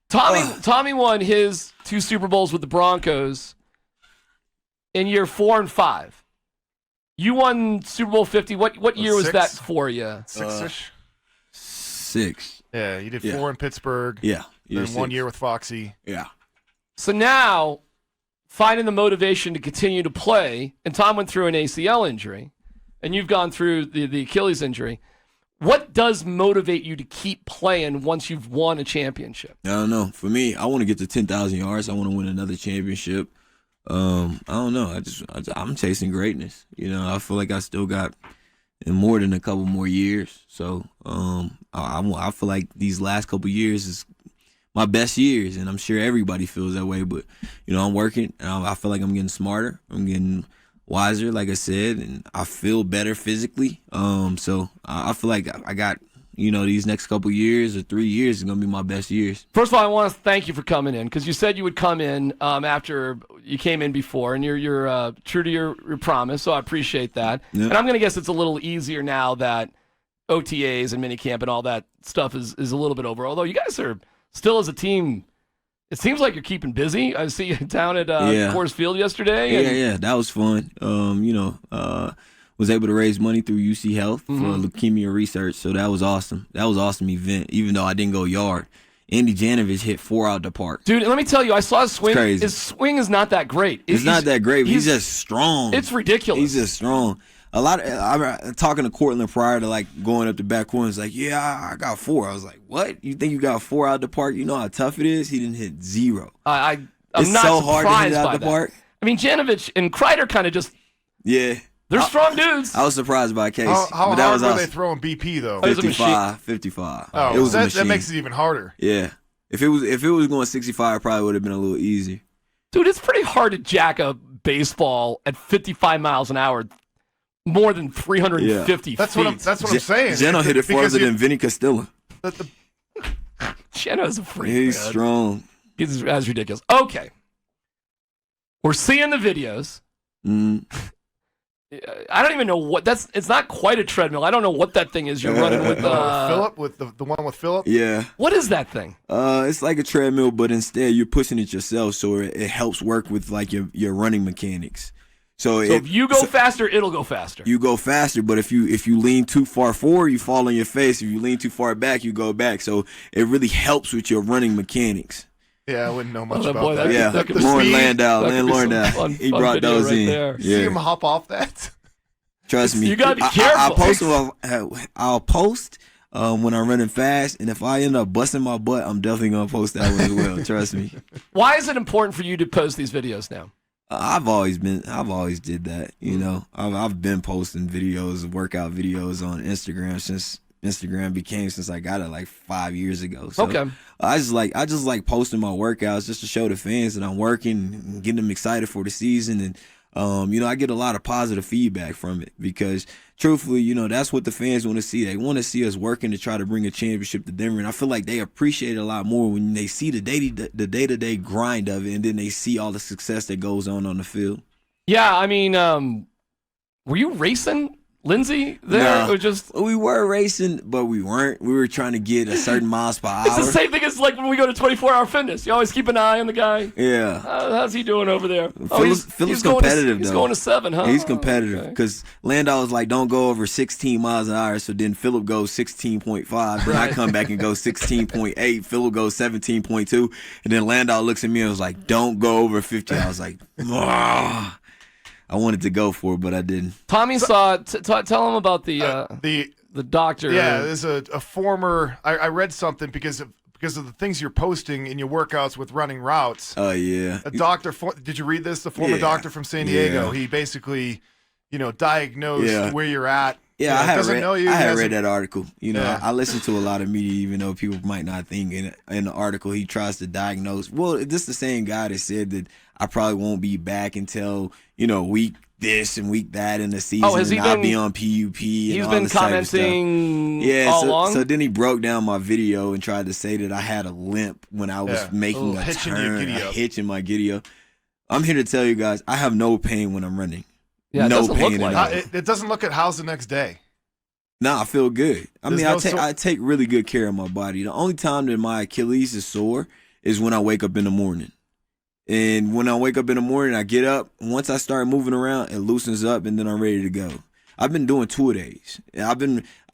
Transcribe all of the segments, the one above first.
Tommy won his 2 Super Bowls with the Broncos in year 4 and 5. You won Super Bowl 50. What year was that for you? 6-ish? 6. Yeah, you did 4 in Pittsburgh. Yeah. Then 6. 1 year with Foxy. Yeah. So now, finding the motivation to continue to play, and Tom went through an ACL injury, and you've gone through the Achilles injury. What does motivate you to keep playing once you've won a championship? I don't know. For me, I want to get to 10,000 yards. I want to win another championship. I don't know. I'm chasing greatness. You know, I feel like I still got more than a couple more years. So I feel like these last couple years is my best years, and I'm sure everybody feels that way. But, you know, I'm working, and I feel like I'm getting smarter. I'm getting wiser, like I said, and I feel better physically. So I feel like I got, you know, these next couple years or 3 years is going to be my best years. First of all, I want to thank you for coming in, because you said you would come in after you came in before, and you're true to your promise, so I appreciate that. Yeah. And I'm going to guess it's a little easier now that OTAs and minicamp and all that stuff is a little bit over, although you guys are still as a team, it seems like you're keeping busy. I see you down at Coors Field yesterday. Yeah, that was fun. You know, was able to raise money through UC Health for leukemia research, so that was awesome. That was an awesome event, even though I didn't go yard. Andy Janovich hit 4 out the park. Dude, let me tell you, I saw his swing. Crazy. His swing is not that great. It's not that great, but he's just strong. It's ridiculous. He's just strong. I'm talking to Cortland prior to like going up the back corner. It's like, yeah, I got 4. I was like, what? You think you got 4 out the park? You know how tough it is? He didn't hit 0. I'm it's not so surprised hard to hit out by the that. park. I mean, Janovich and Kreider kind of just, Yeah. they're strong dudes. I was surprised by Case. How but that hard was were awesome. they throwing BP, though? It was a machine. 55. Oh, it was a that machine. makes it even harder. Yeah. If it was going 65, it probably would have been a little easier. Dude, it's pretty hard to jack a baseball at 55 miles an hour more than 350 That's feet. what I'm saying. Zeno hit it farther than Vinny Castilla. Geno's a freak. He's man. strong. That's ridiculous. Okay. We're seeing the videos. I don't even know what it's not quite a treadmill. I don't know what that thing is you're running with. Phillip, with the one with Phillip? Yeah. What is that thing? It's like a treadmill, but instead you're pushing it yourself, so it helps work with like your running mechanics. So if you go faster, it'll go faster. You go faster, but if you lean too far forward, you fall on your face. If you lean too far back, you go back. So it really helps with your running mechanics. Yeah, I wouldn't know much about that. Yeah, Lauren Landau, he brought those in. There. Yeah. See him hop off that? Trust me. You gotta be careful. I'll post when I'm running fast, and if I end up busting my butt, I'm definitely gonna post that one as well. Trust me. Why is it important for you to post these videos now? I've always did that. You know, I've been posting videos, workout videos on Instagram since Instagram became, since I got it like 5 years ago. So okay. I just like posting my workouts just to show the fans that I'm working and getting them excited for the season. And you know, I get a lot of positive feedback from it because truthfully, you know, that's what the fans want to see. They want to see us working to try to bring a championship to Denver. And I feel like they appreciate it a lot more when they see the day-to-day grind of it, and then they see all the success that goes on the field. Yeah, I mean, were you racing Lindsey there? Nah, or just we were racing, but we weren't. We were trying to get a certain miles per hour. It's the same thing as like when we go to 24-hour fitness. You always keep an eye on the guy. Yeah. How's he doing over there? Philip's competitive, He's though. going to 7, huh? He's competitive because Landau was like, don't go over 16 miles an hour. So then Philip goes 16.5. Then I come back and go 16.8. Philip goes 17.2. And then Landau looks at me and was like, don't go over 50. I was like, ah. I wanted to go for it, but I didn't. Tommy saw. Tell him about the doctor. Yeah, there's a former. I read something because of the things you're posting in your workouts with running routes. Oh yeah. A doctor. Did you read this? The former doctor from San Diego. He basically, diagnosed where you're at. Yeah, I had read that article. Yeah. I listen to a lot of media, even though people might not think in the article he tries to diagnose. Well, this is the same guy that said that I probably won't be back until, week this and week that in the season. Oh, has he and been, I'll be on PUP. He's and been all this type of stuff. commenting all along? So then he broke down my video and tried to say that I had a limp when I was making a turn, hitching my giddy up. I'm here to tell you guys, I have no pain when I'm running. Yeah, no pain at all. It doesn't look at how's the next day. Nah, I feel good. I take really good care of my body. The only time that my Achilles is sore is when I wake up in the morning. And when I wake up in the morning, I get up. Once I start moving around, it loosens up, and then I'm ready to go. I've been doing two-a-days. I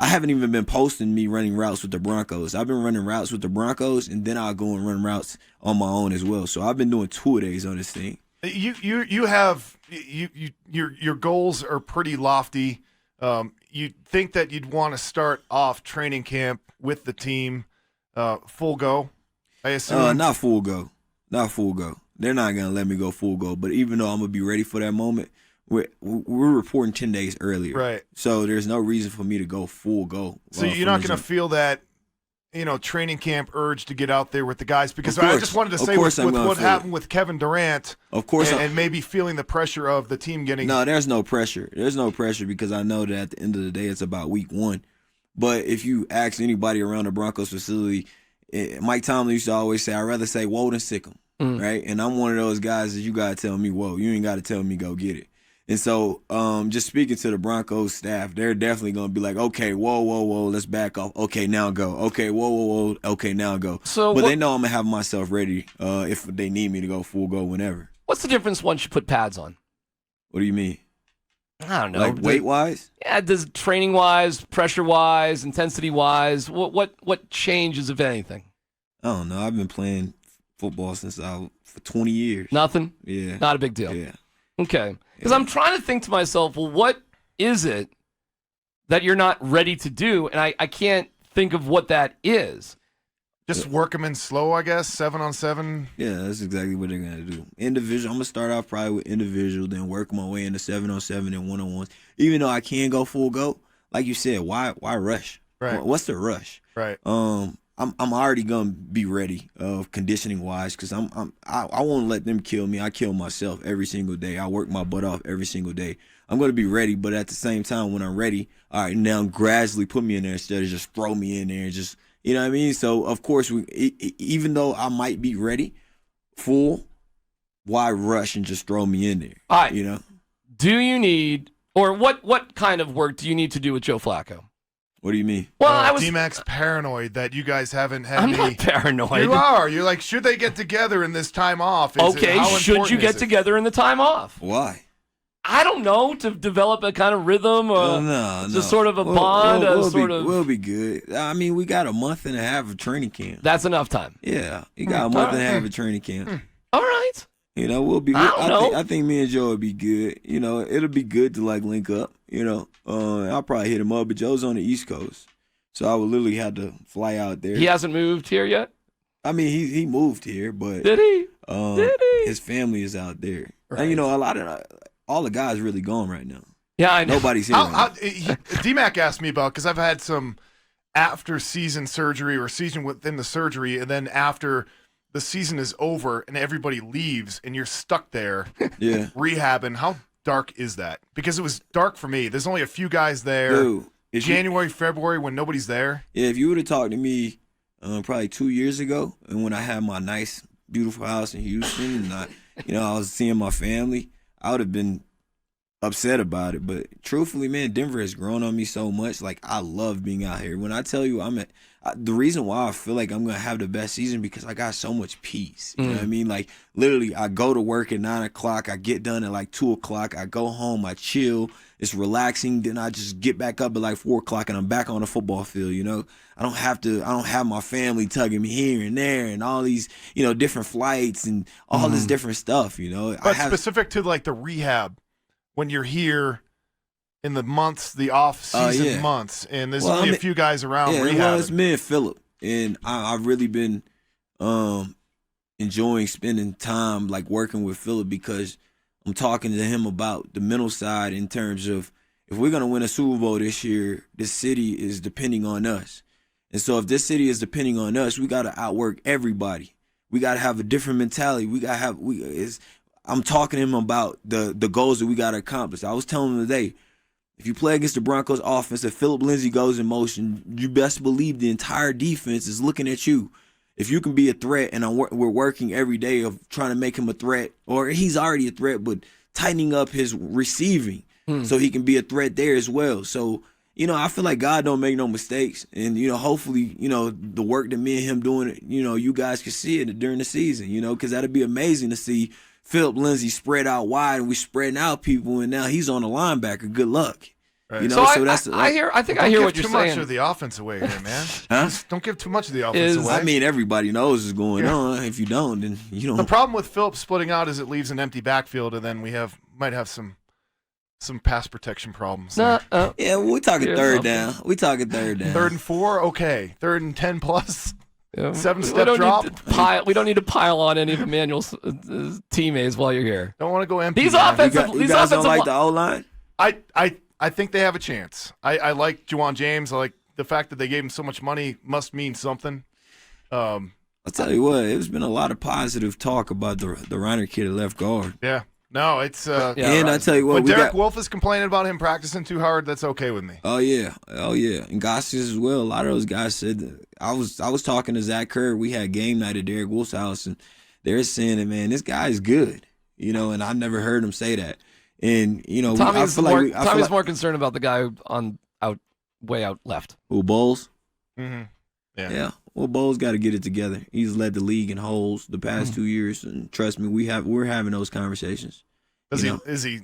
haven't even been posting me running routes with the Broncos. I've been running routes with the Broncos, and then I'll go and run routes on my own as well. So I've been doing two-a-days on this thing. Your goals are pretty lofty. You think that you'd want to start off training camp with the team full go, I assume? Not full go. Not full go. They're not going to let me go full go. But even though I'm going to be ready for that moment, we're reporting 10 days earlier. Right. So there's no reason for me to go full go. So you're not going to feel that, training camp urge to get out there with the guys? Because Of course. I just wanted to Of say course with I'm gonna what feel happened it. with Kevin Durant Of course. and maybe feeling the pressure of the team getting – No, there's no pressure. There's no pressure because I know that at the end of the day, it's about week one. But if you ask anybody around the Broncos facility, Mike Tomlin used to always say, I'd rather say whoa than sick 'em, right? And I'm one of those guys that you got to tell me whoa. You ain't got to tell me go get it. And so just speaking to the Broncos staff, they're definitely going to be like, okay, whoa, let's back off. Okay, now go. Okay, whoa, okay, now go. But they know I'm going to have myself ready if they need me to go full go whenever. What's the difference once you put pads on? What do you mean? I don't know. Like weight-wise? Yeah, does training-wise, pressure-wise, intensity-wise, what changes, if anything? I don't know. I've been playing football for 20 years. Nothing? Yeah. Not a big deal. Yeah. Okay. Because I'm trying to think to myself, well, what is it that you're not ready to do? And I can't think of what that is. Just work them in slow, I guess, 7-on-7. Yeah, that's exactly what they're going to do. Individual. I'm going to start off probably with individual, then work my way into 7-on-7 and one-on-ones. Even though I can go full go, like you said, why rush? Right. What's the rush? Right. I'm already gonna be ready conditioning wise because I won't let them kill me. I kill myself every single day. I work my butt off every single day. I'm gonna be ready, but at the same time, when I'm ready, all right, now gradually put me in there instead of just throw me in there and just what I mean. So of course, even though I might be ready, full, why rush and just throw me in there? All right. Do you need or what kind of work do you need to do with Joe Flacco? What do you mean? Well, D-Mac's paranoid that you guys haven't had I'm any. not paranoid. You are. You're like, should they get together in this time off? Okay, should you get together in the time off? Why? I don't know, to develop a kind of rhythm, no. just sort of a bond, We'll be good. I mean, we got a month and a half of training camp. That's enough time. Yeah, you got a month and a half of training camp. All right. We'll be. I think me and Joe will be good. It'll be good to link up. I'll probably hit him up, but Joe's on the East Coast, so I would literally have to fly out there. He hasn't moved here yet. I mean, he moved here, but did he? His family is out there, Right. and a lot of all the guys really gone right now. Yeah, I know. Nobody's here. D-Mac asked me about because I've had some after season surgery or season within the surgery, and then after the season is over and everybody leaves and you're stuck there, Yeah, rehabbing. How dark is that? Because it was dark for me. There's only a few guys there. dude. January, February, when nobody's there. Yeah, if you would have talked to me probably 2 years ago, and when I had my nice, beautiful house in Houston, and I was seeing my family, I would have been upset about it. But truthfully, man, Denver has grown on me so much. Like, I love being out here. When I tell you the reason why I feel like I'm going to have the best season because I got so much peace. You know what I mean? Like, literally, I go to work at 9 o'clock. I get done at 2 o'clock. I go home. I chill. It's relaxing. Then I just get back up at 4 o'clock and I'm back on the football field. I don't have my family tugging me here and there and all these, different flights and all this different stuff, But specific to the rehab, when you're here in the off-season months, and there's only a few guys around rehabbing. Well, it's me and Phillip, and I've really been enjoying spending time working with Phillip because I'm talking to him about the mental side in terms of if we're gonna win a Super Bowl this year, this city is depending on us, and so if this city is depending on us, we gotta outwork everybody. We gotta have a different mentality. I'm talking to him about the goals that we gotta accomplish. I was telling him today, if you play against the Broncos offense, if Philip Lindsay goes in motion, you best believe the entire defense is looking at you. If you can be a threat, and we're working every day of trying to make him a threat, or he's already a threat, but tightening up his receiving so he can be a threat there as well. So you know, I feel like God don't make no mistakes. And, you know, hopefully, you know, the work that me and him doing, you know, you guys can see it during the season, you know, because that'd be amazing to see Philip Lindsay spread out wide and we spreading out people, and now he's on the linebacker. Good luck. Right. You know, So that's I hear what Don't you're give too saying. much of the offense away here, man. Huh? Just don't give too much of the offense away. I mean, everybody knows what's going on. If you don't, then you the don't. problem with Phillips splitting out is it leaves an empty backfield, and then we might have some pass protection problems. No, there. Yeah, we're talking Here's third something. down. We talking third down. 3rd and 4, okay. 3rd and 10 plus. yeah, 7-step we don't drop. Need to we don't need to pile on any of Emmanuel's teammates while you're here. Don't want to go empty. These man. offensive, You these guys don't offensive like the O line? I think they have a chance. I like Juwan James. I like the fact that they gave him so much money must mean something. I'll tell you what, there's been a lot of positive talk about the Reiner kid at left guard. Yeah. No, it's Yeah, And I right. tell you what, when we Derek got. Wolf is complaining about him practicing too hard, that's okay with me. Oh yeah, and Gossett as well. A lot of those guys said that. I was talking to Zach Kerr. We had game night at Derek Wolf's house, and they're saying that, man, this guy is good. You know, and I never heard him say that. And you know, Tommy's I feel like more concerned about the guy on way out left. who Bowles. Mm-hmm. Yeah. Well, Bowles got to get it together. He's led the league in holes the past 2 years, and trust me, we're having those conversations. Is You he know? is he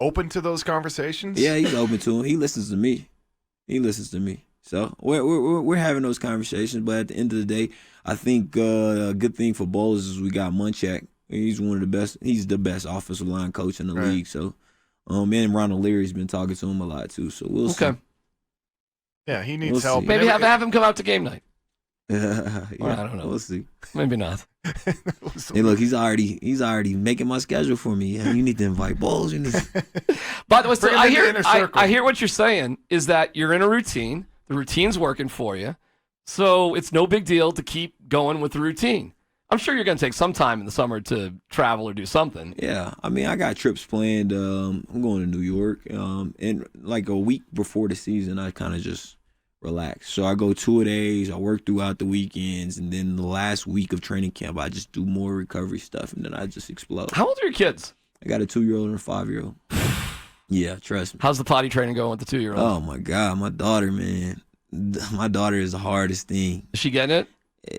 open to those conversations? Yeah, he's open to him. He listens to me. So we're having those conversations. But at the end of the day, I think a good thing for Bowles is we got Munchak. He's one of the best. He's the best offensive line coach in the Right. league. So, and Ronald Leary's been talking to him a lot too. So we'll see. Okay. Yeah, he needs We'll help. see. Maybe have him come out to game night. Yeah, Well, I don't know. We'll see. Maybe not. Hey, look, he's already making my schedule for me. Yeah, you need to invite Bowles. You need to, By the way, so Bring him I into the hear inner circle. I hear what you're saying is that you're in a routine. The routine's working for you, so it's no big deal to keep going with the routine. I'm sure you're going to take some time in the summer to travel or do something. yeah, I mean, I got trips planned. I'm going to New York, and like a week before the season, I kind of just relax. So I go 2 days. I work throughout the weekends, and then the last week of training camp, I just do more recovery stuff, and then I just explode. How old are your kids? I got a 2-year-old and a 5-year-old. Yeah, trust me. How's the potty training going with the 2-year-old? Oh my God, my daughter, man. My daughter is the hardest thing. Is she getting it?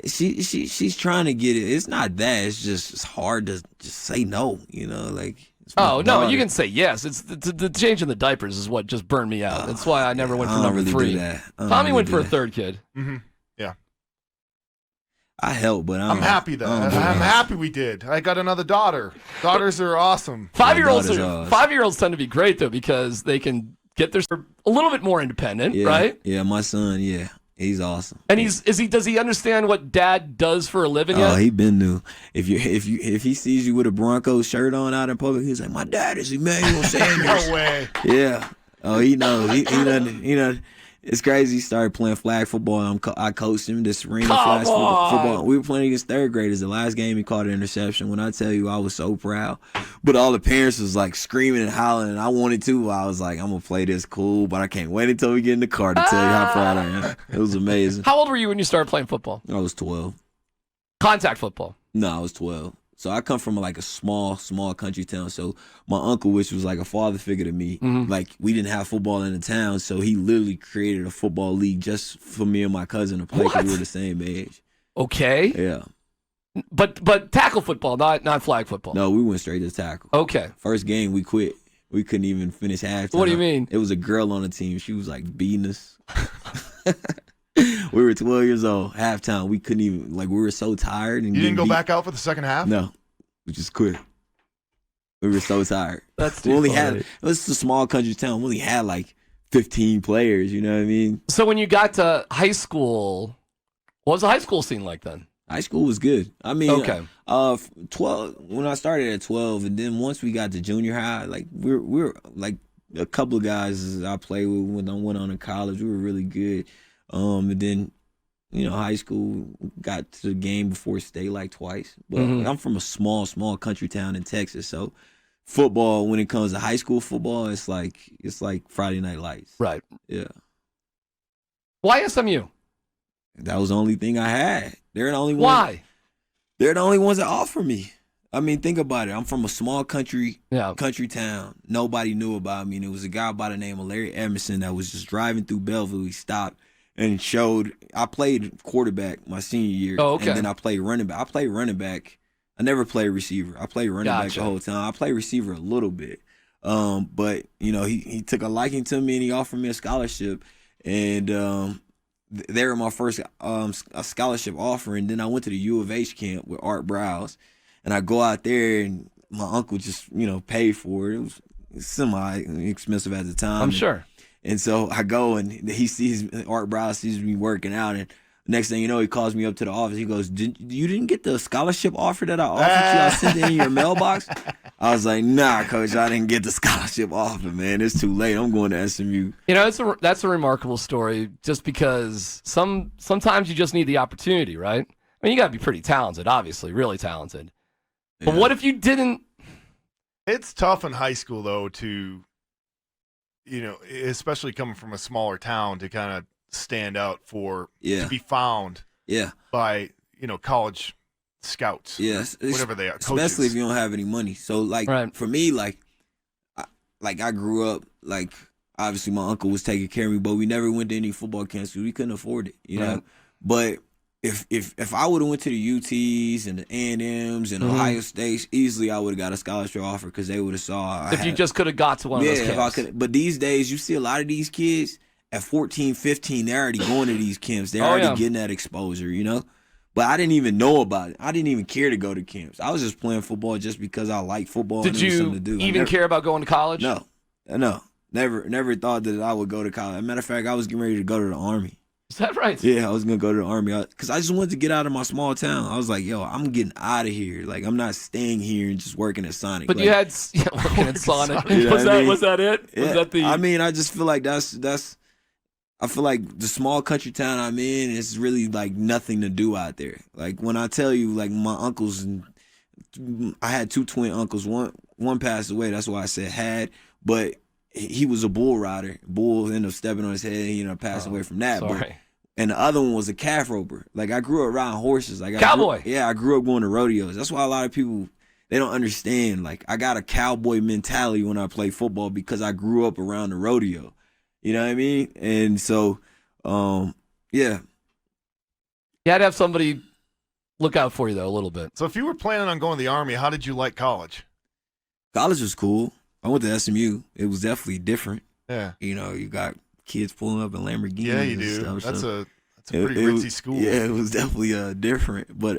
She's trying to get it. It's not that. It's hard to just say no. You know, like. It's my Oh no, daughter. you can say yes. It's the change in the diapers is what just burned me out. That's why I never went for I don't number really 3. do that. I don't Tommy really went do for a that. third kid. Mm-hmm. Yeah, I help, but I'm happy that I'm happy we did. I got another daughter. Daughters are awesome. 5-year-olds daughter's are, ours. 5-year-olds tend to be great though because they can get their a little bit more independent, Yeah, right? Yeah, my son. Yeah, he's awesome. And does he understand what dad does for a living Oh, yet? he been new. If he sees you with a Broncos shirt on out in public, he's like, my dad is Emmanuel Sanders. No way. Yeah. Oh, he knows. He done. It's crazy. He started playing flag football. I coached him this ring of flag Come on. football. We were playing against third graders. The last game, he caught an interception. When I tell you, I was so proud. But all the parents was like screaming and hollering, and I wanted to. I was like, I'm gonna play this cool, but I can't wait until we get in the car to tell you how proud I am. It was amazing. How old were you when you started playing football? I was 12. Contact football. No, I was 12. So I come from like a small country town. So my uncle, which was like a father figure to me, like we didn't have football in the town. So he literally created a football league just for me and my cousin to play because we What? were the same age. Okay, Yeah. but tackle football, not flag football. No, we went straight to tackle. Okay. First game, we quit. We couldn't even finish halftime. What do you mean? It was a girl on the team. She was like beating us. We were 12 years old. Halftime, we couldn't even, like, we were so tired. And You didn't getting go beat. back out for the second half? No, we just quit. We were so tired. That's We too only funny. had, it was a small country town. We only had like 15 players, you know what I mean? So when you got to high school, what was the high school scene like then? High school was good. I mean, Okay. 12, when I started at 12, and then once we got to junior high, like we're like a couple of guys I played with when I went on to college, we were really good. And then, you know, high school, got to the game before state like twice. But I'm from a small country town in Texas, so football, when it comes to high school football, it's like Friday Night Lights. Right. Yeah. Why SMU? That was the only thing I had. They're the only ones. Why? They're the only ones that offer me. I mean, think about it. I'm from a small country Yeah. town. Nobody knew about me. And it was a guy by the name of Larry Emerson that was just driving through Belleville. He stopped and showed. I played quarterback my senior year. Oh, okay. And then I played running back. I played running back. I never played receiver. I played running back Gotcha. the whole time. I played receiver a little bit. But, you know, he took a liking to me and he offered me a scholarship. And they were my first a scholarship offer. And then I went to the U of H camp with Art Browse. And I go out there, and my uncle just, you know, paid for it. It was semi-expensive at the time. I'm sure. And so I go, and he sees, Art Browse sees me working out, and next thing you know, he calls me up to the office. He goes, you didn't get the scholarship offer that I offered you? I sent it in your mailbox? I was like, nah, Coach, I didn't get the scholarship offer, man. It's too late. I'm going to SMU. You know, that's a remarkable story just because sometimes you just need the opportunity, right? I mean, you got to be pretty talented, obviously, really talented. But what if you didn't? It's tough in high school, though, to, you know, especially coming from a smaller town, to kind of stand out to be found by, you know, college scouts. Yes. Whatever they are. Especially coaches. if you don't have any money. So, like, for me, I grew up, like, obviously my uncle was taking care of me, but we never went to any football camps because we couldn't afford it, you know? But if I would have went to the UTs and the A&Ms and Ohio States, easily I would have got a scholarship offer because they would have saw. You just could have got to one of those camps. If I could. But these days, you see a lot of these kids at 14, 15, they're already going to these camps. They're already getting that exposure, you know? But I didn't even know about it. I didn't even care to go to camps. I was just playing football just because I liked football. Did and there was you something to do. even care about going to college? No. Never thought that I would go to college. As a matter of fact, I was getting ready to go to the Army. Is that right? Yeah, I was going to go to the Army because I just wanted to get out of my small town. I was like, yo, I'm getting out of here. Like, I'm not staying here and just working at Sonic. But like, you had working at Sonic. You know was that it? Yeah. Was that the? I mean, I just feel like that's. I feel like the small country town I'm in, it's really like nothing to do out there. Like when I tell you, like my uncles, I had two twin uncles. One passed away. That's why I said had, but he was a bull rider. Bull ended up stepping on his head. He ended up passing away from that. Sorry. But, and the other one was a calf roper. Like I grew up around horses. Like Cowboy. I grew up going to rodeos. That's why a lot of people, they don't understand. Like I got a cowboy mentality when I play football because I grew up around the rodeo. You know what I mean? And so, yeah. You had to have somebody look out for you, though, a little bit. So if you were planning on going to the Army, how did you like college? College was cool. I went to SMU. It was definitely different. Yeah. You know, you got kids pulling up in Lamborghinis. Yeah, you and do. stuff, That's so a pretty ritzy school. Yeah, it was definitely different. But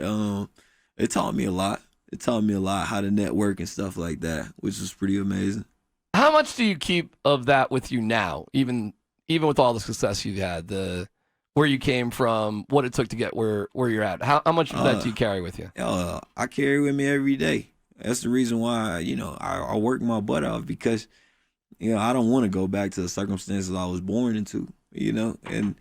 it taught me a lot. It taught me a lot how to network and stuff like that, which was pretty amazing. How much do you keep of that with you now, even with all the success you've had, where you came from, what it took to get where you're at? How much of that do you carry with you? I carry with me every day. That's the reason why, you know, I work my butt off because, you know, I don't want to go back to the circumstances I was born into, you know, and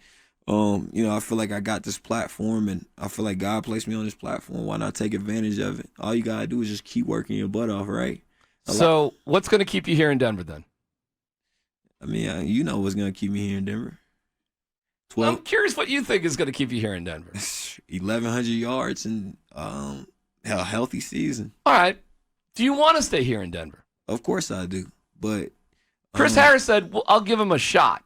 you know, I feel like I got this platform and I feel like God placed me on this platform. Why not take advantage of it? All you got to do is just keep working your butt off, right? So what's going to keep you here in Denver then? I mean, you know what's going to keep me here in Denver. I'm curious what you think is going to keep you here in Denver. 1,100 yards and a healthy season. All right. Do you want to stay here in Denver? Of course I do. But Chris Harris said, well, I'll give him a shot.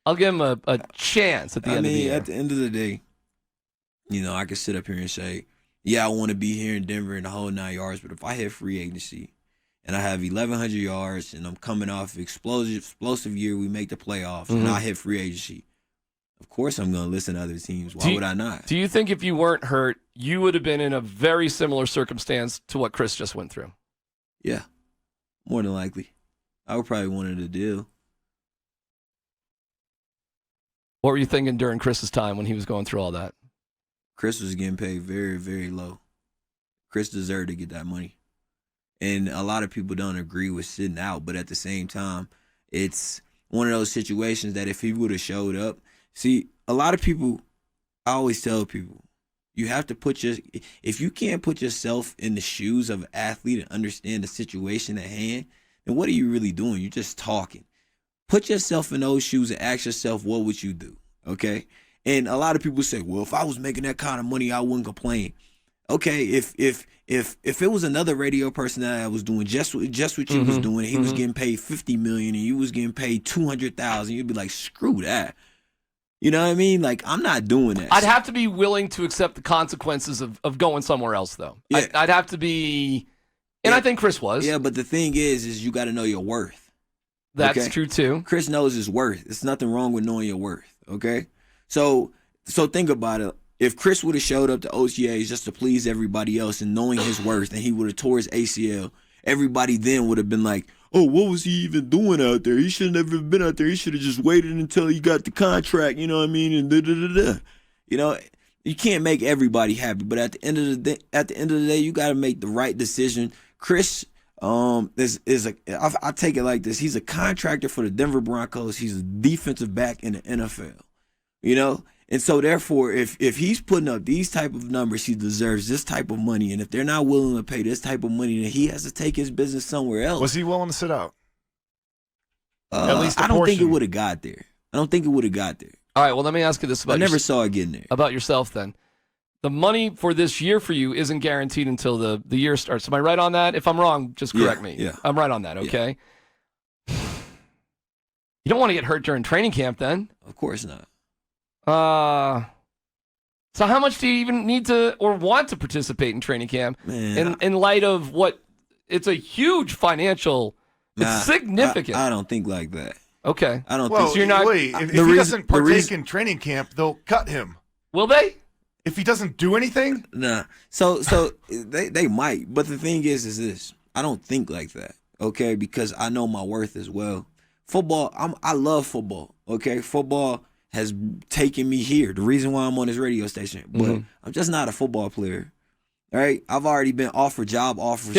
I'll give him a chance at the end of the year. At the end of the day, you know, I can sit up here and say, yeah, I want to be here in Denver in the whole 9 yards. But if I hit free agency and I have 1,100 yards and I'm coming off explosive year, we make the playoffs, and I hit free agency, of course I'm going to listen to other teams. Why would I not? Do you think if you weren't hurt, you would have been in a very similar circumstance to what Chris just went through? Yeah, more than likely. I would probably wanted a deal. What were you thinking during Chris's time when he was going through all that? Chris was getting paid very, very low. Chris deserved to get that money. And a lot of people don't agree with sitting out, but at the same time, it's one of those situations that if he would have showed up, see, a lot of people, I always tell people, you have to if you can't put yourself in the shoes of an athlete and understand the situation at hand, then what are you really doing? You're just talking. Put yourself in those shoes and ask yourself, what would you do? Okay? And a lot of people say, well, if I was making that kind of money, I wouldn't complain. okay, if it was another radio personality that was doing just what you was doing, he was getting paid $50 million and you was getting paid $200,000, you'd be like, screw that. You know what I mean? Like, I'm not doing that. I'd have to be willing to accept the consequences of going somewhere else, though. Yeah. I'd have to be, and I think Chris was. Yeah, but the thing is you got to know your worth. That's true too. Chris knows his worth. There's nothing wrong with knowing your worth. Okay, so think about it. If Chris would have showed up to OTAs just to please everybody else and knowing his worth, and he would have tore his ACL, everybody then would have been like, oh, what was he even doing out there? He should have never been out there. He should have just waited until he got the contract, you know what I mean? And da-da-da-da. You know, you can't make everybody happy, but at the end of the day, you got to make the right decision. Chris I take it like this. He's a contractor for the Denver Broncos. He's a defensive back in the NFL, you know? And so therefore, if he's putting up these type of numbers, he deserves this type of money. And if they're not willing to pay this type of money, then he has to take his business somewhere else. Was he willing to sit out? At least I don't think it would have got there. All right, well, let me ask you this about I never saw it getting there. About yourself then. The money for this year for you isn't guaranteed until the year starts. Am I right on that? If I'm wrong, just correct me. Yeah. I'm right on that, okay? Yeah. You don't want to get hurt during training camp then. Of course not. So how much do you even need to or want to participate in training camp in light of what it's a huge financial, it's significant. I don't think like that. Okay. I don't think so. You're not, if he doesn't partake in training camp, they'll cut him. Will they? If he doesn't do anything? Nah. So they might. But the thing is this. I don't think like that. Okay? Because I know my worth as well. Football, I love football. Okay? Football has taken me here. The reason why I'm on this radio station. But I'm just not a football player. All right? I've already been offered job offers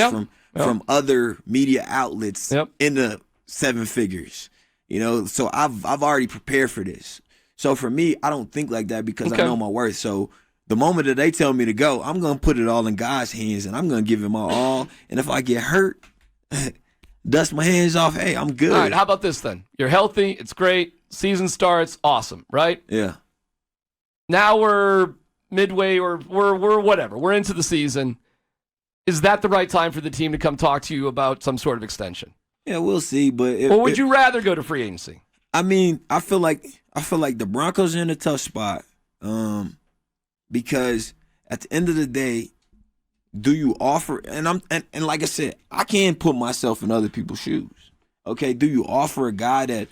from other media outlets in the 7 figures. You know, so I've already prepared for this. So for me, I don't think like that because I know my worth. So the moment that they tell me to go, I'm going to put it all in God's hands and I'm going to give him my all. And if I get hurt, dust my hands off, hey, I'm good. All right, how about this then? You're healthy. It's great. Season starts. Awesome, right? Yeah. Now we're midway or we're whatever. We're into the season. Is that the right time for the team to come talk to you about some sort of extension? Yeah, we'll see. But or would you rather go to free agency? I mean, I feel like the Broncos are in a tough spot. Because at the end of the day, do you offer and like I said, I can't put myself in other people's shoes. Okay, do you offer a guy that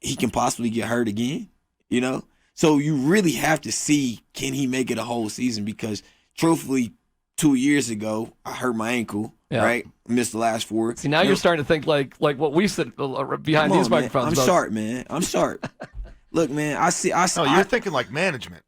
he can possibly get hurt again? You know? So you really have to see, can he make it a whole season? Because truthfully, 2 years ago, I hurt my ankle, right? Missed the last 4. See, now you're starting to think like what we said behind these microphones. I'm sharp, man. I'm sharp. Look, man, I see. No, you're thinking like management.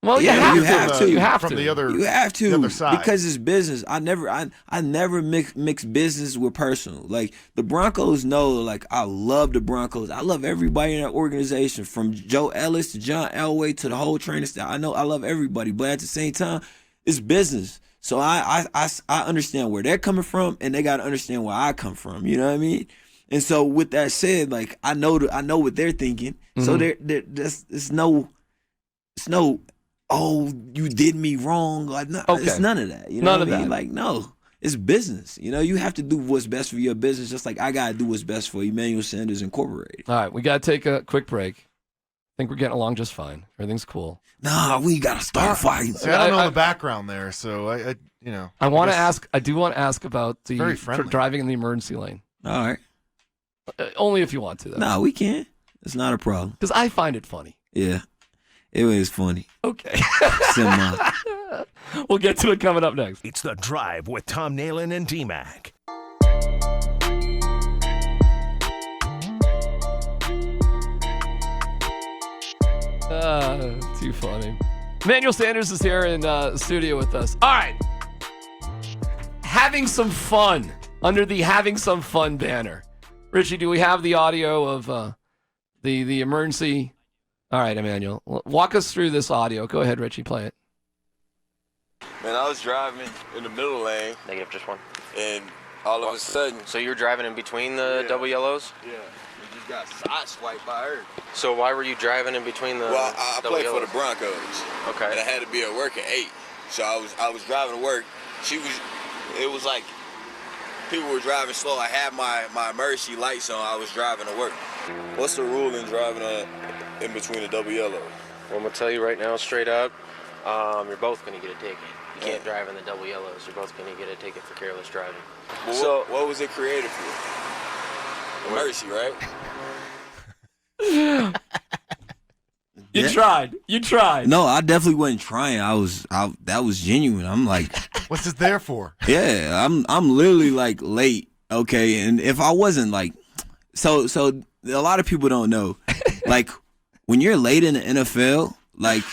Well, you have to. You have from to. The other, you have to. The other side. Because it's business. I never mix business with personal. Like the Broncos know, like I love the Broncos. I love everybody in that organization, from Joe Ellis to John Elway to the whole training staff. I know I love everybody, but at the same time, it's business. So I understand where they're coming from, and they got to understand where I come from. You know what I mean? And so with that said, like I know what they're thinking. Mm-hmm. So it's no. Oh, you did me wrong. Like, no, it's none of that. You know what I mean? Like, no, it's business. You know, you have to do what's best for your business, just like I gotta do what's best for Emmanuel Sanders Incorporated. All right, we gotta take a quick break. I think we're getting along just fine. Everything's cool. Nah, we gotta start fighting. See, I don't know the background there, so I I do want to ask about the driving in the emergency lane. All right. Only if you want to, though. No, we can. It's not a problem. Because I find it funny. Yeah. It was funny. Okay. We'll get to it coming up next. It's The Drive with Tom Nalen and D-Mac. Too funny. Emmanuel Sanders is here in the studio with us. All right. Having some fun under the Having Some Fun banner. Richie, do we have the audio of the emergency? All right, Emmanuel. Walk us through this audio. Go ahead, Richie. Play it. Man, I was driving in the middle lane. Negative, just one. And all of a sudden. So you were driving in between the double yellows? Yeah. You just got sideswiped by her. So why were you driving in between the I double played yellows? for the Broncos. Okay. And I had to be at work at 8. So I was driving to work. It was like people were driving slow. I had my emergency lights on. I was driving to work. What's the rule in driving in between the double yellows? Well, I'm gonna tell you right now, straight up, you're both gonna get a ticket. You can't drive in the double yellows. You're both gonna get a ticket for careless driving. Well, so what was it created for? Emergency, right? You tried. You tried. No, I definitely wasn't trying. That was genuine. I'm like, what's it there for? Yeah, I'm literally like late. Okay, and if I wasn't like, so a lot of people don't know, like when you're late in the NFL, like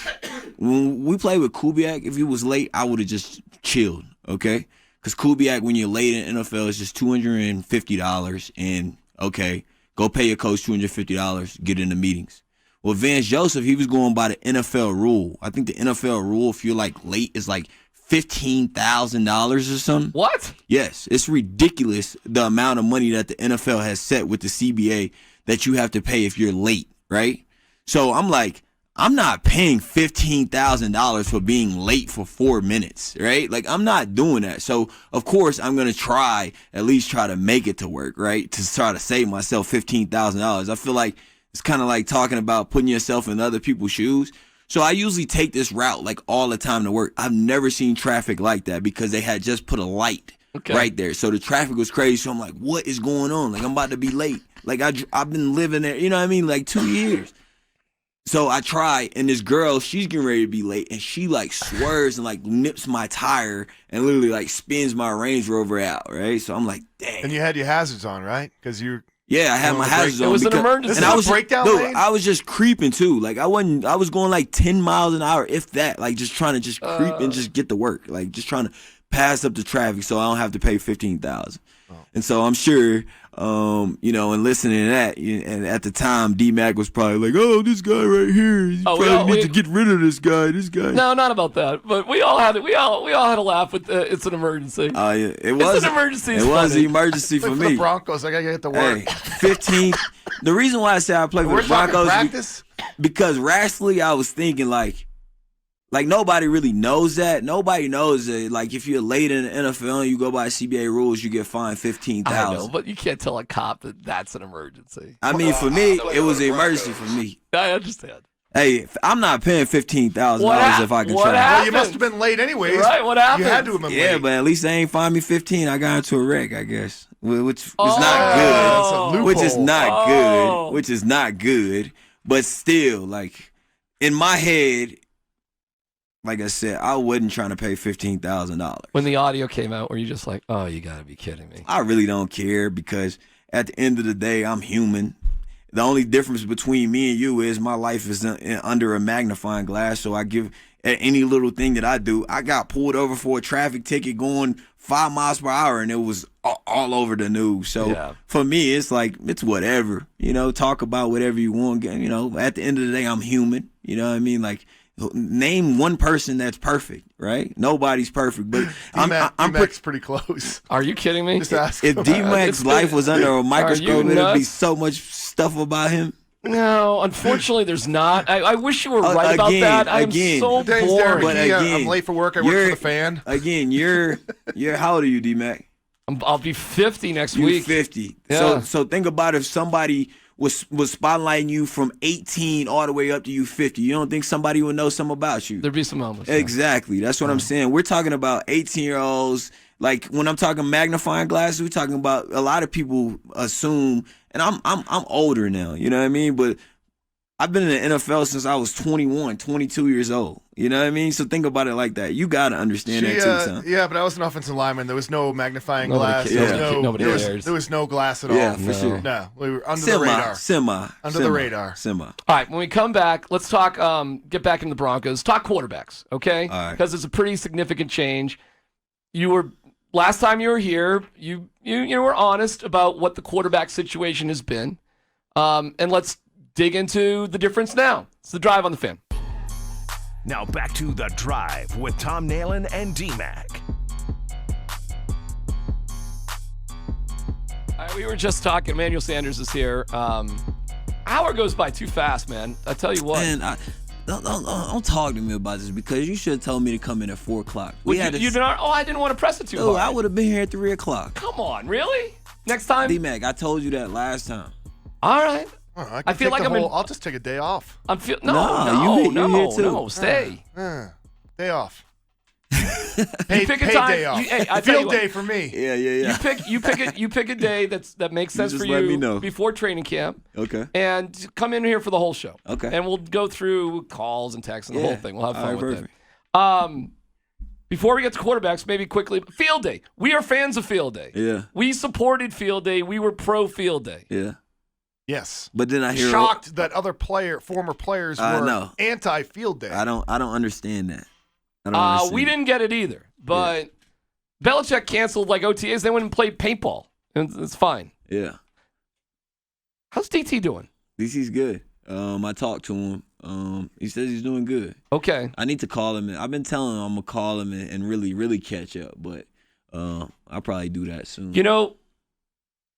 when we played with Kubiak, if he was late, I would have just chilled. Okay, because Kubiak, when you're late in the NFL, is just $250, and okay, go pay your coach $250, get in the meetings. Well, Vance Joseph, he was going by the NFL rule. I think the NFL rule, if you're like late, is like $15,000 or something. What? Yes, it's ridiculous the amount of money that the NFL has set with the CBA that you have to pay if you're late, right? So I'm like, I'm not paying $15,000 for being late for 4 minutes, right? Like, I'm not doing that. So, of course, I'm going to at least try to make it to work, right? To try to save myself $15,000. I feel like it's kind of like talking about putting yourself in other people's shoes. So I usually take this route like all the time to work. I've never seen traffic like that because they had just put a light right there. So the traffic was crazy. So I'm like, what is going on? Like, I'm about to be late. Like, I've been living there, you know what I mean? Like 2 years. So I try, and this girl, she's getting ready to be late, and she like swerves and like nips my tire and literally like spins my Range Rover out, right? So I'm like, dang. And you had your hazards on, right? Because you're. Yeah, I had my hazards on. It was an emergency. And I was breakdown lane? I was just creeping too. Like I was going like 10 miles an hour, if that. Like just trying to just creep and just get to work. Like just trying to pass up the traffic so I don't have to pay $15,000. And so I'm sure, and listening to that, and at the time, D-Mac was probably like, "Oh, this guy right here, you probably need to get rid of this guy. This guy." No, not about that. But we all had a laugh with it's an emergency. It was it's an emergency. It was an emergency for me. The Broncos, I gotta get to work. Hey, 15. The reason why I say I play for the Broncos practice? Because rationally, I was thinking like nobody really knows that. Nobody knows that. Like if you're late in the NFL and you go by CBA rules, you get fined $15,000. I know, but you can't tell a cop that that's an emergency. I mean, for me, it was an emergency for me. I understand. Hey, I'm not paying $15,000 if I can try. Well, you must have been late anyways. Right? What happened? You had to have been late. Yeah, but at least they ain't fined me $15. I got into a wreck, I guess, which is not good. Which is not good. Which is not good. But still, like in my head. Like I said, I wasn't trying to pay $15,000. When the audio came out, were you just like, oh, you got to be kidding me? I really don't care because at the end of the day, I'm human. The only difference between me and you is my life is under a magnifying glass. So I give at any little thing that I do. I got pulled over for a traffic ticket going 5 miles per hour, and it was all over the news. So for me, it's like, it's whatever. Talk about whatever you want. At the end of the day, I'm human. You know what I mean? Like, name one person that's perfect, right? Nobody's perfect, but I'm pretty close. Are you kidding me? Just ask if D-Mac's life was under a microscope, there'd be so much stuff about him. No, unfortunately, there's not. I wish you were right about that. I'm so bored. But I'm late for work. I work for the Fan. Again, you're how old are you, D-Mac? I'll be 50 next week. 50. Yeah. So think about if somebody was spotlighting you from 18 all the way up to you 50. You don't think somebody would know something about you? There'd be some moments. Exactly. That's what I'm saying. We're talking about 18-year-olds. Like when I'm talking magnifying glasses, we're talking about a lot of people assume, and I'm older now, you know what I mean? But I've been in the NFL since I was 21, 22 years old. You know what I mean? So think about it like that. You got to understand that too, Tom. Yeah, but I was an offensive lineman. There was no magnifying glass. Nobody cares. There was no glass at all. Yeah, for sure. No, we were under the radar. Under the radar. All right, when we come back, let's talk, get back into the Broncos. Talk quarterbacks, okay? All right. Because it's a pretty significant change. Last time you were here, you were honest about what the quarterback situation has been. And let's dig into the difference now. It's The Drive on the Fan. Now back to The Drive with Tom Nalen and D-Mac. We were just talking. Emmanuel Sanders is here. Hour goes by too fast, man. I tell you what. Man, don't talk to me about this because you should have told me to come in at 4 o'clock. I didn't want to press it too hard. I would have been here at 3 o'clock. Come on, really? Next time? D-Mac, I told you that last time. All right. I feel like I'll just take a day off. No, stay. Day off. Pick a time. Day off. I tell you what, day for me. Yeah. You pick a day that makes sense for let me you know. before training camp. Okay. And come in here for the whole show. Okay. And we'll go through calls and texts and the whole thing. We'll have fun with perfect. it. Before we get to quarterbacks, maybe quickly, Field Day. We are fans of Field Day. Yeah. We supported Field Day. We were pro Field Day. Yeah. Yes. But then I hear shocked that other former players were anti-Field Day. I don't understand that. I don't understand. We didn't get it either. But Belichick canceled like OTAs. They went and played paintball. And it's fine. Yeah. How's DT doing? DT's good. I talked to him. He says he's doing good. Okay. I need to call him. I've been telling him I'm going to call him and really, really catch up. But I'll probably do that soon. You know,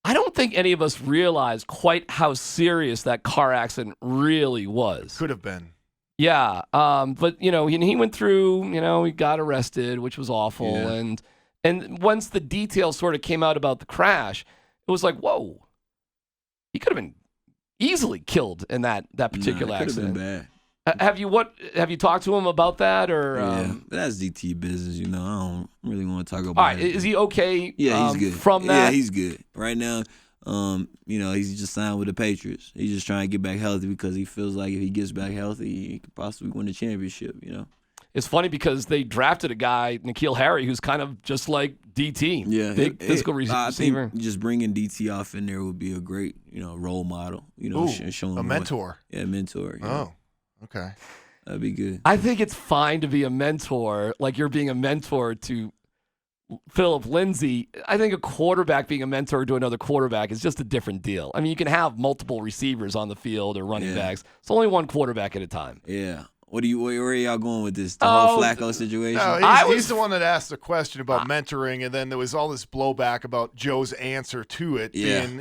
I don't think any of us realized quite how serious that car accident really was. Could have been. Yeah. But, he went through, he got arrested, which was awful. Yeah. And once the details sort of came out about the crash, it was like, whoa, he could have been easily killed in that particular accident. Could have been bad. Have you talked to him about that or? Yeah, that's DT business. I don't really want to talk about. All right, is he okay? Yeah, he's good. From that, yeah, he's good right now. He's just signed with the Patriots. He's just trying to get back healthy because he feels like if he gets back healthy, he could possibly win the championship. It's funny because they drafted a guy, N'Keal Harry, who's kind of just like DT. Yeah, big physical receiver. I think just bringing DT off in there would be a great, role model. Showing a mentor. Mentor. Oh, okay. That'd be good. I think it's fine to be a mentor, like you're being a mentor to Philip Lindsay. I think a quarterback being a mentor to another quarterback is just a different deal. I mean, you can have multiple receivers on the field or running backs. It's only one quarterback at a time. Yeah. Where are y'all going with this? The whole Flacco situation? No, he's the one that asked the question about mentoring, and then there was all this blowback about Joe's answer to it. Yeah. Being,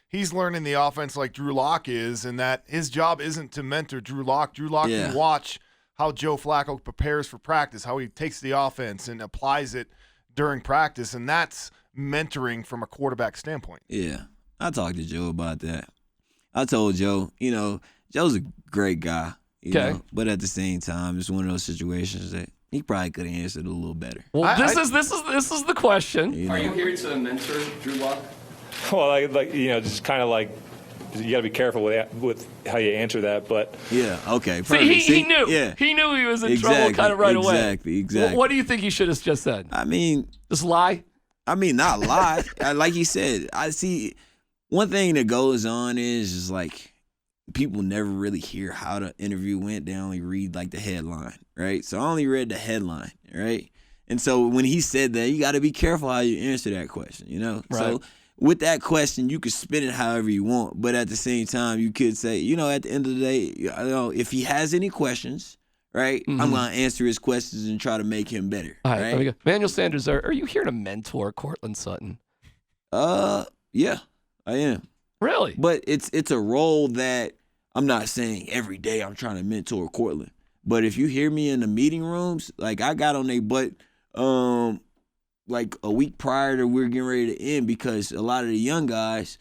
he's learning the offense like Drew Lock is, and that his job isn't to mentor Drew Lock. Drew Lock can watch how Joe Flacco prepares for practice, how he takes the offense and applies it during practice, and that's mentoring from a quarterback standpoint. Yeah. I talked to Joe about that. I told Joe, Joe's a great guy. But at the same time, it's one of those situations that he probably could have answered a little better. Well, this is the question. Are you here to mentor Drew Lock? Well, just kind of like you got to be careful with how you answer that. But yeah, okay. Perfect. He knew. Yeah. He knew he was in trouble kind of right away. Exactly. Well, what do you think he should have just said? I mean, just lie. I mean, not lie. Like he said, I see. One thing that goes on is just like. People never really hear how the interview went. They only read like the headline, right? So I only read the headline, right? And so when he said that, you got to be careful how you answer that question, Right. So with that question, you could spin it however you want, but at the same time, you could say, at the end of the day, if he has any questions, right, I'm going to answer his questions and try to make him better. All right, there we go. Manuel Sanders, are you here to mentor Courtland Sutton? Yeah, I am. Really? But it's a role that I'm not saying every day I'm trying to mentor Courtland. But if you hear me in the meeting rooms, like I got on their butt like a week prior to we're getting ready to end because a lot of the young guys,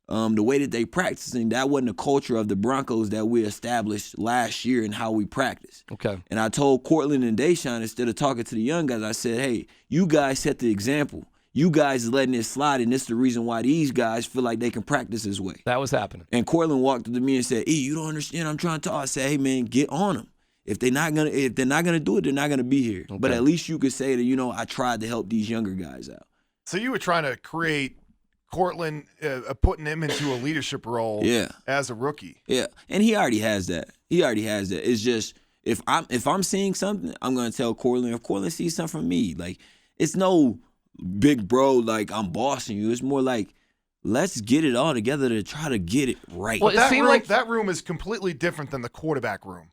the way that they practicing, that wasn't the culture of the Broncos that we established last year and how we practice. Okay. And I told Courtland and Deshaun, instead of talking to the young guys, I said, hey, you guys set the example. You guys is letting it slide, and this is the reason why these guys feel like they can practice this way. That was happening. And Courtland walked up to me and said, you don't understand. I'm trying to talk. I said, hey, man, get on them. If they're not gonna do it, they're not gonna be here. Okay. But at least you could say that, I tried to help these younger guys out. So you were trying to create Courtland, putting him into a leadership role as a rookie. Yeah, and he already has that. It's just if I'm seeing something, I'm gonna tell Courtland. If Courtland sees something from me, like it's no big bro, like I'm bossing you. It's more like let's get it all together to try to get it right. Well, that room is completely different than the quarterback room.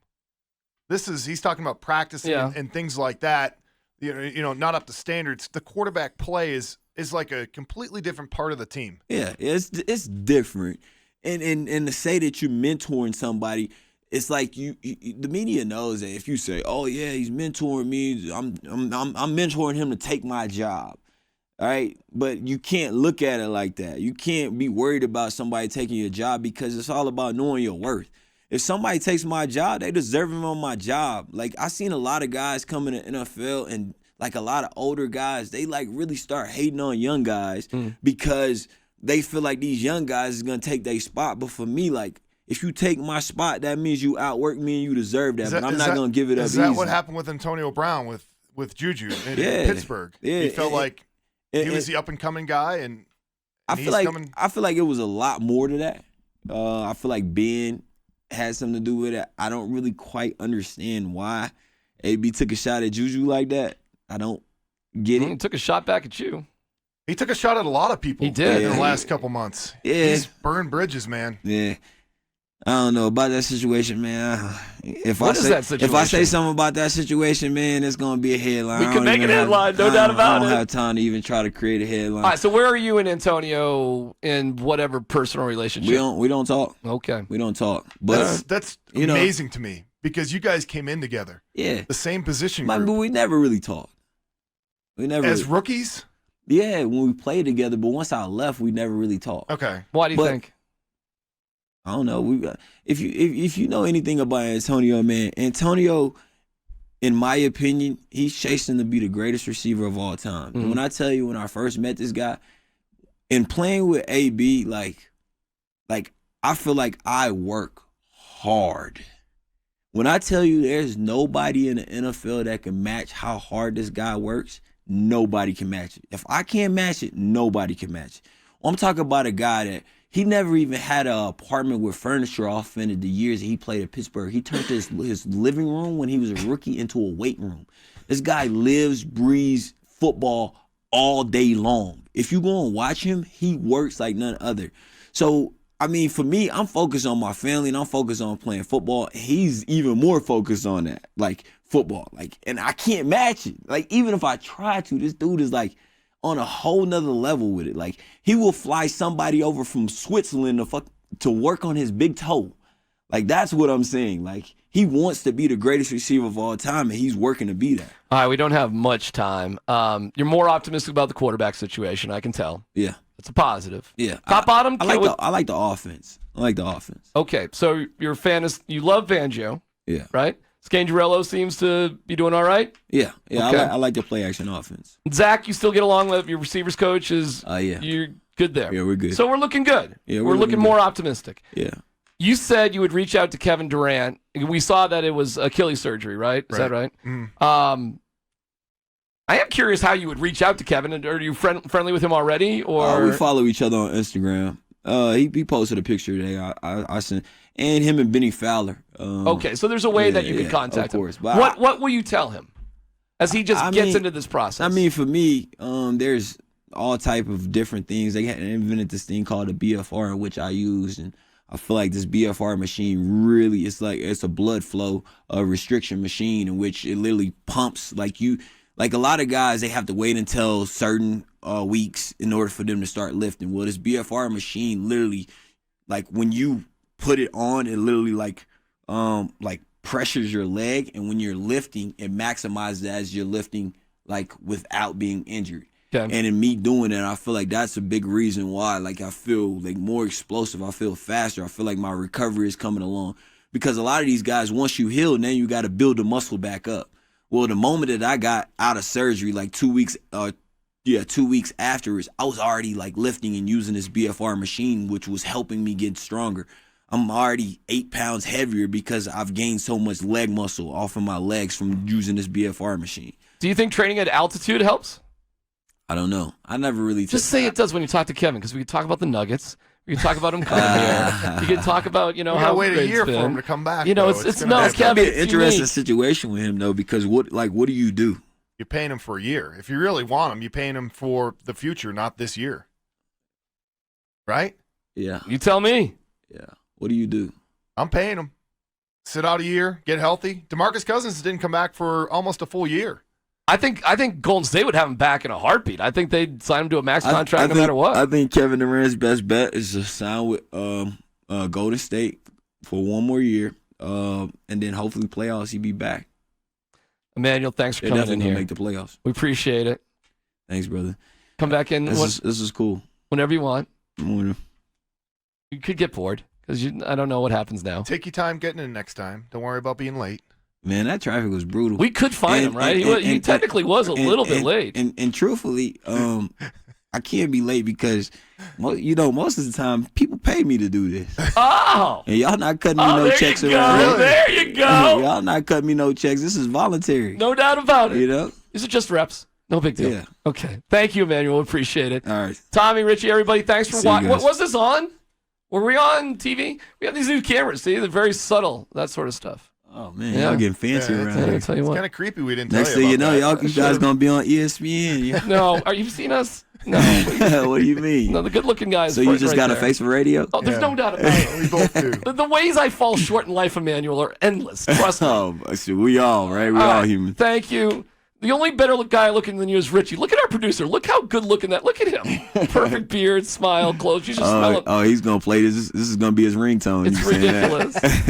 He's talking about practicing and things like that. Not up to standards. The quarterback play is like a completely different part of the team. Yeah, it's different. And to say that you're mentoring somebody, it's like the media knows that if you say, "Oh yeah, he's mentoring me," I'm mentoring him to take my job. All right, but you can't look at it like that. You can't be worried about somebody taking your job because it's all about knowing your worth. If somebody takes my job, they deserve him on my job. Like, I seen a lot of guys come in the NFL and like a lot of older guys, they like really start hating on young guys because they feel like these young guys is gonna take their spot. But for me, like, if you take my spot, that means you outwork me and you deserve that. But I'm not gonna give it up easy. Is that what happened with Antonio Brown with Juju in Pittsburgh? Yeah, he felt like he was the up and coming guy, and I feel like it was a lot more to that. I feel like Ben had something to do with it. I don't really quite understand why AB took a shot at Juju like that. I don't get it. He took a shot back at you. He took a shot at a lot of people. He did in the last couple months. Yeah, he's burned bridges, man. Yeah, I don't know about that situation, man. If I say something about that situation, man, it's gonna be a headline. We can make a headline, no doubt about it. I don't have time to even try to create a headline. All right, so where are you and Antonio in whatever personal relationship? We don't talk. Okay, we don't talk. But that's amazing to me because you guys came in together. Yeah, the same position group. But we never really talked. We never as rookies. Yeah, when we played together, but once I left, we never really talked. Okay, why do you think? I don't know. If you know anything about Antonio, man, Antonio, in my opinion, he's chasing to be the greatest receiver of all time. And when I tell you, when I first met this guy, and playing with AB, like I feel like I work hard. When I tell you there's nobody in the NFL that can match how hard this guy works, nobody can match it. If I can't match it, nobody can match it. I'm talking about a guy that he never even had an apartment with furniture off in the years that he played at Pittsburgh. He turned his living room when he was a rookie into a weight room. This guy lives, breathes football all day long. If you go and watch him, he works like none other. So, I mean, for me, I'm focused on my family and I'm focused on playing football. He's even more focused on that, like football. Like, and I can't match it. Like, even if I try to, this dude is like on a whole nother level with it. Like, he will fly somebody over from Switzerland to work on his big toe. Like, that's what I'm saying. Like, he wants to be the greatest receiver of all time, and he's working to be that. All right, we don't have much time. You're more optimistic about the quarterback situation, I can tell. Yeah. It's a positive. Yeah. Top, bottom? I like the offense. I like the offense. Okay, so you're a fan of, you love Fangio. Yeah. Right? Scangarello seems to be doing all right? Yeah. Okay. I like the play action offense. Zach, you still get along with your receivers coach? Yeah. You're good there? Yeah, we're good. So we're looking good. Yeah, we're looking more optimistic. Yeah. You said you would reach out to Kevin Durant. We saw that it was Achilles surgery, right? Is that right? Mm. I am curious how you would reach out to Kevin. Are you friendly with him already? Or we follow each other on Instagram. He posted a picture today. I sent, and him and Benny Fowler. Okay, so there's a way that you can contact of course. him. But what will you tell him as he just gets into this process? I mean, for me, there's all type of different things. They had invented this thing called a BFR, which I used, and I feel like this BFR machine really, it's a blood flow restriction machine in which it literally pumps like a lot of guys, they have to wait until certain weeks in order for them to start lifting. Well, this BFR machine literally, like when you put it on, it literally like pressures your leg, and when you're lifting, it maximizes as you're lifting like without being injured. Okay. And in me doing that, I feel like that's a big reason why like I feel like more explosive. I feel faster. I feel like my recovery is coming along, because a lot of these guys, once you heal, then you got to build the muscle back up. Well, the moment that I got out of surgery, like 2 weeks afterwards, I was already like lifting and using this BFR machine, which was helping me get stronger. I'm already 8 pounds heavier because I've gained so much leg muscle off of my legs from using this BFR machine. Do you think training at altitude helps? I don't know. I never really just say it does when you talk to Kevin, because we could talk about the Nuggets. We can talk about him coming here. You can talk about, how wait a year for him to come back. It's gonna be an interesting situation with him though, because what do you do? You're paying him for a year. If you really want him, you're paying him for the future, not this year. Right? Yeah. You tell me. Yeah. What do you do? I'm paying him. Sit out a year, get healthy. DeMarcus Cousins didn't come back for almost a full year. I think Golden State would have him back in a heartbeat. I think they'd sign him to a max contract no matter what. I think Kevin Durant's best bet is to sign with Golden State for one more year. and then hopefully playoffs he'd be back. Emmanuel, thanks for They're coming definitely in gonna here. make the playoffs. We appreciate it. Thanks, brother. Come back in This is cool. whenever you want. Morning. You could get bored because I don't know what happens now. Take your time getting in next time. Don't worry about being late. Man, that traffic was brutal. We could find him, right? He technically was a little bit late. And truthfully, I can't be late because, most of the time people pay me to do this. Oh, And y'all not cutting me no there checks you go. around here. There you go. Y'all not cutting me no checks. This is voluntary. No doubt about it. You know? These are just reps. No big deal. Yeah. Okay. Thank you, Emmanuel. Appreciate it. All right. Tommy, Richie, everybody, thanks for See you watching. guys. What was this on? Were we on TV? We have these new cameras. See, they're very subtle. That sort of stuff. Oh man, Yeah. y'all getting fancy around I'll here. tell you It's what. kind of creepy we didn't Next tell thing you about know, that. you guys gonna be on ESPN. Yeah. No, are you seen us? No. What do you mean? No, the good-looking guys. So you just got a face for radio? Oh, there's no doubt about it. We both do. The ways I fall short in life, Emmanuel, are endless. Trust me. Oh, we all right. We all right, human. Thank you. The only better guy looking than you is Richie. Look at our producer. Look how good looking that. Look at him. Perfect beard, smile, clothes. You just smell it. Oh, he's gonna play this. This is gonna be his ringtone. It's You saying that. ridiculous.